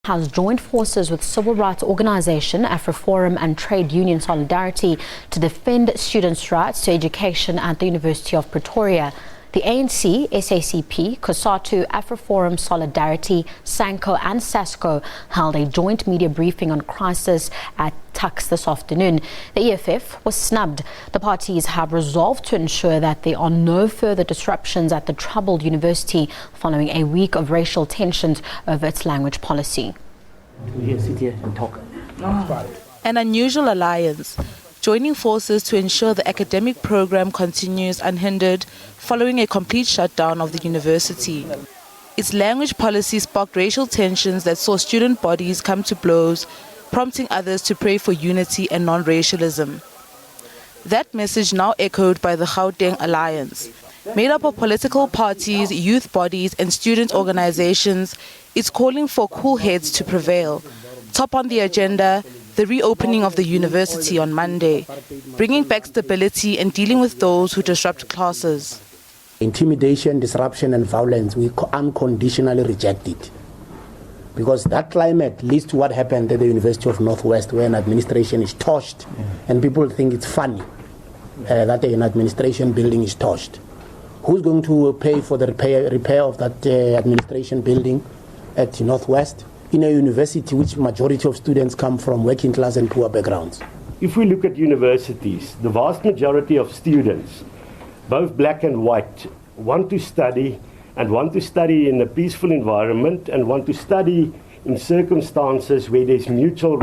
has joined forces with civil rights organisation Afri-forum and trade union Solidarity to defend students' rights to education at the University of Pretoria. The ANC, SACP, COSATU, Afri-forum, Solidarity, SANCO and SASCO held a joint media briefing on crisis at Tuks this afternoon. The EFF was snubbed. The parties have resolved to ensure that there are no further disruptions at the troubled university following a week of racial tensions over its language policy. We sit here and talk. An unusual alliance, joining forces to ensure the academic program continues unhindered following a complete shutdown of the university. Its language policy sparked racial tensions that saw student bodies come to blows, prompting others to pray for unity and non-racialism. That message now echoed by the Gauteng Alliance. Made up of political parties, youth bodies and student organizations, it's calling for cool heads to prevail. Top on the agenda, the reopening of the university on Monday, bringing back stability and dealing with those who disrupt classes. Intimidation, disruption and violence, we unconditionally reject it. Because that climate leads to what happened at the University of Northwest, where an administration is torched and people think it's funny that an administration building is torched. Who's going to pay for the repair of that administration building at Northwest in a university which majority of students come from working class and poor backgrounds? If we look at universities, the vast majority of students, both black and white, want to study and want to study in a peaceful environment and want to study in circumstances where there's mutual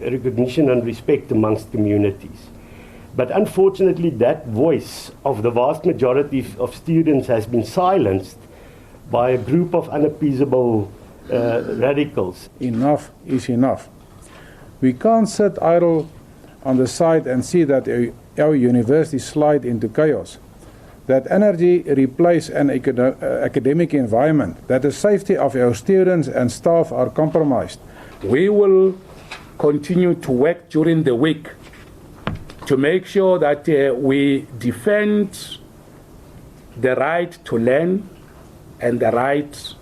recognition and respect amongst communities. But unfortunately, that voice of the vast majority of students has been silenced by a group of unappeasable radicals. Enough is enough. We can't sit idle on the side and see that our university slide into chaos. That energy replace an academic environment, that the safety of our students and staff are compromised. We will continue to work during the week to make sure that we defend the right to learn and the right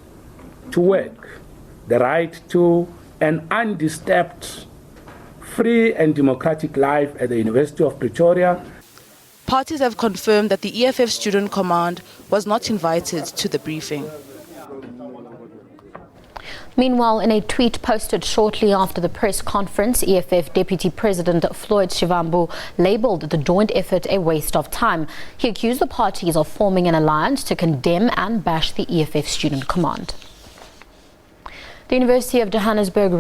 to work, the right to an undisturbed, free and democratic life at the University of Pretoria. Parties have confirmed that the EFF Student Command was not invited to the briefing. Meanwhile, in a tweet posted shortly after the press conference, EFF Deputy President Floyd Shivambu labelled the joint effort a waste of time. He accused the parties of forming an alliance to condemn and bash the EFF Student Command. The University of Johannesburg